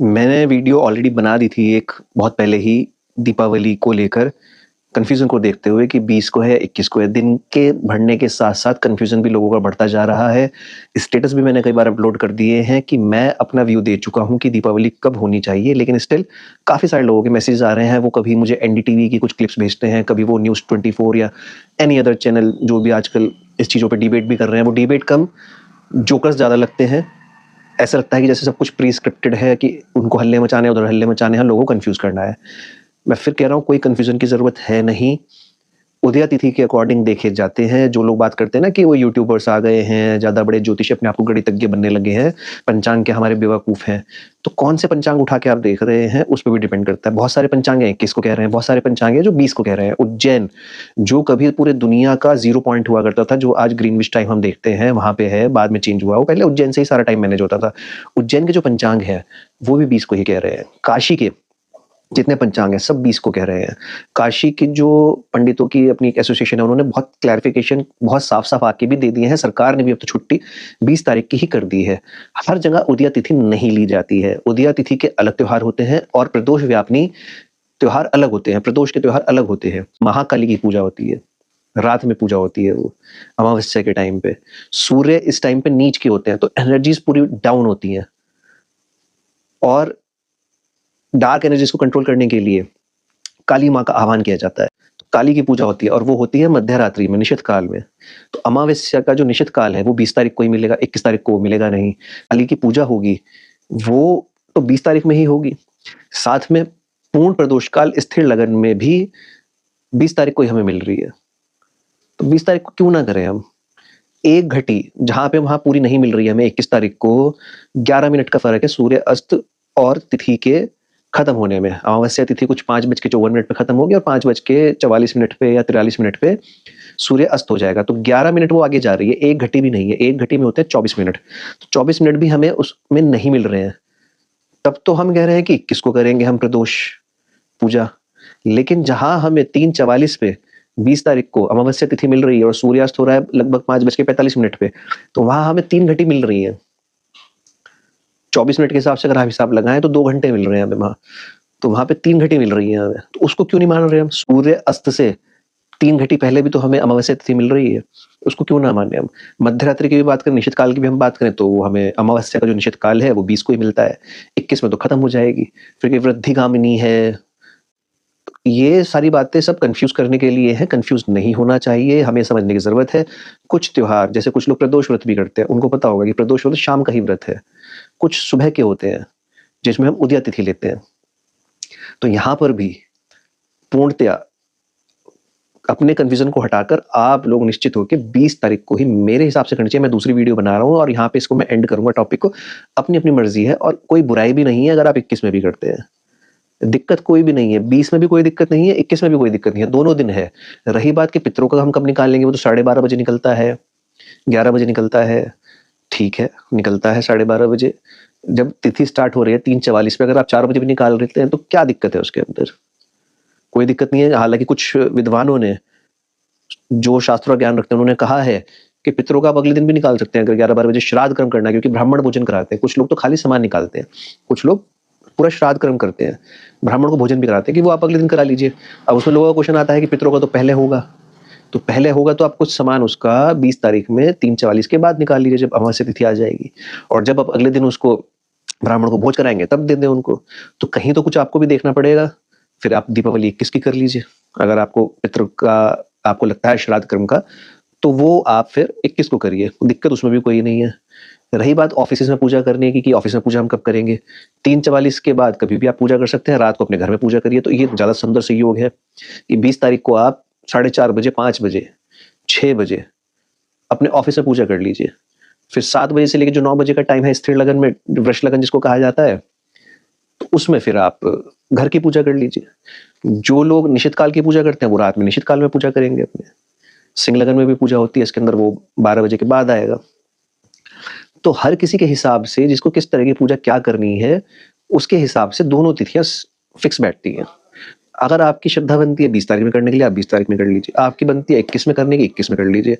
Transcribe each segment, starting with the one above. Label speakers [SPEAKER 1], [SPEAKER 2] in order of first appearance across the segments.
[SPEAKER 1] मैंने video already बना दी थी एक बहुत पहले ही दीपावली को लेकर, कन्फ्यूज़न को देखते हुए कि 20 को है, 21 को है। दिन के बढ़ने के साथ-साथ कन्फ्यूज़न भी लोगों का बढ़ता जा रहा है। स्टेटस भी मैंने कई बार अपलोड कर दिए हैं कि मैं अपना व्यू दे चुका हूँ कि दीपावली कब होनी चाहिए, लेकिन स्टिल काफ़ी सारे लोगों के मैसेजेस आ रहे हैं। वो कभी मुझे एनडीटीवी की कुछ क्लिप्स भेजते हैं, कभी वो न्यूज़ 24 या एनी अदर चैनल जो भी आजकल इस चीज़ों पे डिबेट भी कर रहे हैं। वो डिबेट कम जोकर्स ज़्यादा लगते हैं। ऐसा लगता है कि जैसे सब कुछ प्री स्क्रिप्टेड है कि उनको हल्ले मचाने हैं, उधर हल्ले मचाने हैं, लोगों को कन्फ्यूज़ करना है। मैं फिर कह रहा हूँ कोई कन्फ्यूज़न की ज़रूरत है नहीं। उदया तिथि के अकॉर्डिंग देखे जाते हैं। जो लोग बात करते हैं ना कि वो यूट्यूबर्स आ गए हैं, ज़्यादा बड़े ज्योतिषी अपने आप को गणितज्ञ बनने लगे हैं, पंचांग के हमारे बेवकूफ़ हैं। तो कौन से पंचांग उठा के आप देख रहे हैं, उस पे भी डिपेंड करता है। बहुत सारे पंचांग हैं 21 को कह रहे हैं, बहुत सारे पंचांग हैं जो 20 को कह रहे हैं। उज्जैन, जो कभी पूरे दुनिया का 0 पॉइंट हुआ करता था, जो आज ग्रीनविच टाइम हम देखते हैं, वहाँ पे है, बाद में चेंज हुआ। वो पहले उज्जैन से ही सारा टाइम मैनेज होता था। उज्जैन के जो पंचांग हैं, वो भी 20 को ही कह रहे हैं। काशी के जितने पंचांग हैं सब 20 को कह रहे हैं। काशी की जो पंडितों की अपनी एक एसोसिएशन है, उन्होंने बहुत क्लैरिफिकेशन बहुत साफ-साफ आके भी दे दिए हैं। सरकार ने भी अब तो छुट्टी 20 तारीख की ही कर दी है। हर जगह उदया तिथि नहीं ली जाती है। उदया तिथि के अलग त्योहार होते हैं और प्रदोष व्यापिनी त्योहार अलग होते हैं। प्रदोष के त्योहार अलग होते हैं। महाकाली की पूजा होती है। रात में पूजा होती है वो, अमावस्या के टाइम पे। सूर्य इस टाइम पे नीच के होते हैं, तो एनर्जीज़ पूरी डाउन होती हैं। और डार्क एनर्जीज़ को कंट्रोल करने के लिए काली माँ का आह्वान किया जाता है। तो काली की पूजा होती है और वो होती है मध्य रात्रि में, निषिद्ध काल में। तो अमावस्या का जो निषिद्ध काल है वो 20 तारीख को ही मिलेगा, 21 तारीख को मिलेगा नहीं। काली की पूजा होगी, वो तो 20 तारीख में ही होगी। साथ में पूर्ण प्रदोष काल स्थिर लगन में भी 20 तारीख को ही हमें मिल रही है। तो 20 तारीख को क्यों ना करें हम? 1 घटी जहाँ पे वहाँ पूरी नहीं मिल रही है हमें 21 तारीख को, 11 मिनट का फ़र्क है सूर्य अस्त और तिथि के खत्म होने में। अमावस्या तिथि कुछ 5:54 पे खत्म होगी और 5:44 पे या 43 मिनट पे सूर्य अस्त हो जाएगा। तो 11 मिनट वो आगे जा रही है, 1 घटी भी नहीं है। 1 घटी में होते हैं 24 मिनट। तो 24 मिनट भी हमें उसमें नहीं मिल रहे हैं। तब तो हम कह रहे हैं कि किसको करेंगे हम प्रदोष पूजा। लेकिन जहाँ हमें 3:44 पे 20 तारीख को अमावस्या तिथि मिल रही है और सूर्यास्त हो रहा है लगभग 5:45 पे, तो वहाँ हमें 3 घटी मिल रही है। 24 मिनट के हिसाब से अगर आप हिसाब लगाएँ तो 2 घंटे मिल रहे हैं हमें वहाँ। तो वहाँ पे 3 घटी मिल रही है हमें। तो उसको क्यों नहीं मान रहे हम? सूर्य अस्त से 3 घटी पहले भी तो हमें अमावस्या तिथि मिल रही है। उसको क्यों ना माने हम? मध्यरात्रि की भी बात करें, निषिद्ध काल की भी हम बात करें तो वो हमें अमावस्या का जो निषिद्ध काल है वो 20 को ही मिलता है। 21 में तो खत्म हो जाएगी। फिर ये वृद्धिगामिनी है। ये सारी बातें सब कन्फ्यूज़ करने के लिए हैं, कन्फ्यूज़ नहीं होना चाहिए, हमें समझने की ज़रूरत है। कुछ त्योहार जैसे कुछ लोग प्रदोष व्रत भी करते हैं, उनको पता होगा कि प्रदोष व्रत शाम का ही व्रत है। कुछ सुबह के होते हैं, जिसमें हम उदया तिथि लेते हैं। तो यहाँ पर भी पूर्णतया अपने कन्फ्यूज़न को हटाकर आप लोग निश्चित हो के 20 तारीख को ही मेरे हिसाब से करनी चाहिए। मैं दूसरी वीडियो बना रहा हूँ और यहाँ पे इसको मैं एंड करूँगा टॉपिक को। अपनी-अपनी मर्ज़ी है और कोई बुराई भी नहीं है अगर आप 21 में भी करते हैं। दिक्कत कोई भी नहीं है, 20 में भी कोई दिक्कत नहीं है, 21 में भी कोई दिक्कत नहीं है, दोनों दिन है। रही बात कि पितरों का हम कब निकालेंगे, वो तो 12:30 बजे निकलता है, 11 बजे निकलता है, ठीक है, निकलता है 12:30 बजे। जब तिथि स्टार्ट हो रही है 3:44 पे अगर आप 4 बजे भी निकाल लेते हैं, तो क्या दिक्कत है उसके अंदर? कोई दिक्कत नहीं है। हालाँकि कुछ विद्वानों ने, जो शास्त्रों का ज्ञान रखते हैं, उन्होंने कहा है कि पितरों का आप अगले दिन भी निकाल सकते हैं अगर 11-12 बजे श्राद्ध कर्म करना है, क्योंकि ब्राह्मण भोजन कराते हैं। कुछ लोग तो खाली सामान निकालते हैं, कुछ लोग पूरा श्राद्ध कर्म करते हैं, ब्राह्मण को भोजन भी कराते हैं कि वो आप अगले दिन करा लीजिए। अब उसमें लोगों का क्वेश्चन आता है कि पितरों का तो पहले होगा, तो पहले होगा तो आप कुछ सामान उसका 20 तारीख में 3:44 के बाद निकाल लीजिए जब अमावस्या तिथि आ जाएगी, और जब आप अगले दिन उसको ब्राह्मण को भोज कराएँगे तब दे दें उनको। तो कहीं तो कुछ आपको भी देखना पड़ेगा। फिर आप दीपावली 21 की कर लीजिए। अगर आपको पितरों का आपको लगता है श्राद्ध कर्म का, तो वो आप फिर 21 को करिए, दिक्कत उसमें भी कोई नहीं है। रही बात ऑफ़िसेज़ में पूजा करने की कि ऑफ़िस में पूजा हम कब करेंगे, 3:44 के बाद कभी भी आप पूजा कर सकते हैं, रात को अपने घर में पूजा करिए, तो ये ज़्यादा सुंदर संयोग है कि 20 तारीख को आप 4:30 बजे, 5 बजे, 6 बजे अपने ऑफ़िस में पूजा कर लीजिए। फिर 7 बजे से लेके जो 9 बजे का टाइम है स्थिर लगन में, वृष लगन जिसको कहा जाता है, तो उसमें फिर आप घर की पूजा कर लीजिए। जो लोग निषिद्ध काल की पूजा करते हैं, वो रात में निषिद्ध काल में पूजा करेंगे अपने। सिंह लगन में भी पूजा होती है, इसके अंदर वो 12 बजे के बाद आएगा। तो हर किसी के हिसाब से जिसको किस तरह की पूजा क्या करनी है, उसके हिसाब से दोनों तिथियाँ स फिक्स बैठती हैं। अगर आपकी श्रद्धा बनती है 20 तारीख में करने के लिए, आप 20 तारीख में कर लीजिए। आपकी बनती है 21 में करने की, 21 में कर लीजिए।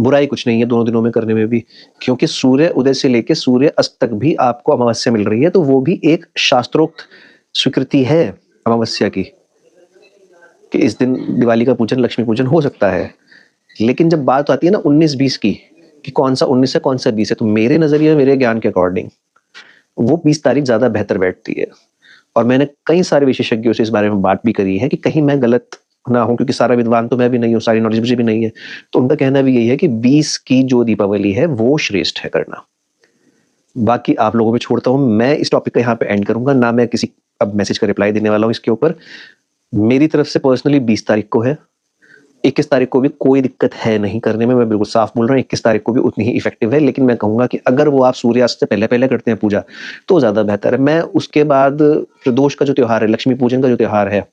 [SPEAKER 1] बुराई कुछ नहीं है दोनों दिनों में करने में भी, क्योंकि सूर्य उदय से लेके सूर्य अस्त तक भी आपको अमावस्या मिल रही है, तो वो भी एक शास्त्रोक्त स्वीकृति है अमावस्या की, कि इस दिन दिवाली का पूजन, लक्ष्मी पूजन हो सकता है। लेकिन जब बात आती है ना 19-20 की, कि कौन सा 19 है, कौन सा 20 है, तो मेरे नज़रिए में, मेरे ज्ञान के अकॉर्डिंग वो 20 तारीख ज़्यादा बेहतर बैठती है। और मैंने कई सारे विशेषज्ञों से इस बारे में बात भी करी है कि कहीं मैं गलत ना हूं, क्योंकि सारा विद्वान तो मैं भी नहीं हूँ, सारी नॉलेज मुझे भी नहीं है। तो उनका कहना भी यही है कि 20 की जो दीपावली है वो श्रेष्ठ है करना। बाकी आप लोगों पे छोड़ता हूँ। मैं इस टॉपिक का यहाँ पे एंड करूंगा ना, मैं किसी अब मैसेज का रिप्लाई देने वाला हूँ इसके ऊपर। मेरी तरफ से पर्सनली 20 तारीख को है, 21 तारीख को भी कोई दिक्कत है नहीं करने में, मैं बिल्कुल साफ बोल रहा हूँ। 21 तारीख को भी उतनी ही इफेक्टिव है, लेकिन मैं कहूंगा कि अगर वो आप सूर्यास्त से पहले पहले करते हैं पूजा तो ज़्यादा बेहतर है। मैं उसके बाद प्रदोष का जो त्यौहार है, लक्ष्मी पूजन का जो त्यौहार है,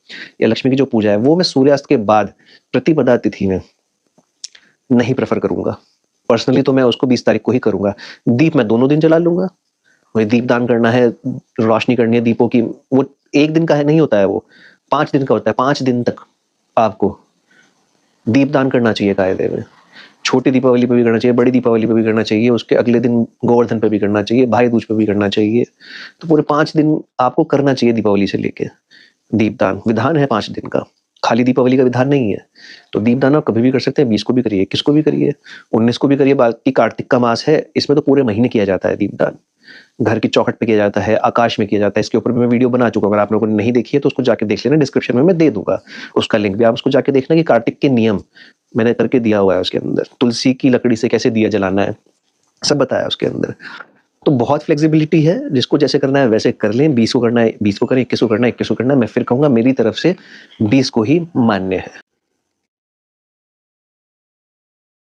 [SPEAKER 1] या लक्ष्मी की जो पूजा है, वो मैं सूर्यास्त के बाद प्रतिपदा तिथि में नहीं प्रेफर करूंगा। पर्सनली तो मैं उसको 20 तारीख को ही करूंगा। दीप मैं दोनों दिन जला लूंगा। मुझे दीपदान करना है, रोशनी करनी है दीपों की, वो एक दिन का है, नहीं होता है वो, 5 दिन का होता है। 5 दिन तक आपको दीपदान करना चाहिए कायदे में। छोटी दीपावली पे भी करना चाहिए, बड़ी दीपावली पे भी करना चाहिए, उसके अगले दिन गोवर्धन पे भी करना चाहिए, भाई दूज पे भी करना चाहिए। तो पूरे 5 दिन आपको करना चाहिए दीपावली से लेके दीपदान। विधान है 5 दिन का, खाली दीपावली का विधान नहीं है। तो दीपदान आप कभी भी कर सकते हैं, 20 को भी करिए, 21 को भी करिए, 19 को भी करिए। बाकी कार्तिक का मास है, इसमें तो पूरे महीने किया जाता है दीपदान। घर की चौखट पे किया जाता है, आकाश में किया जाता है। इसके ऊपर भी मैं वीडियो बना चुका हूं, अगर आप लोगों ने नहीं देखी है तो उसको जाके देख लेना, डिस्क्रिप्शन में मैं दे दूंगा उसका लिंक भी, आप उसको जाके देखना कि कार्तिक के नियम मैंने करके दिया हुआ है उसके अंदर। तुलसी की लकड़ी से कैसे दिया जलाना है, सब बताया उसके अंदर। तो बहुत फ्लेक्सिबिलिटी है, जिसको जैसे करना है वैसे कर लें। 20 को करना है 20 को करें, 21 को करना है 21 को करना है। मैं फिर कहूंगा मेरी तरफ से 20 को ही मान्य है।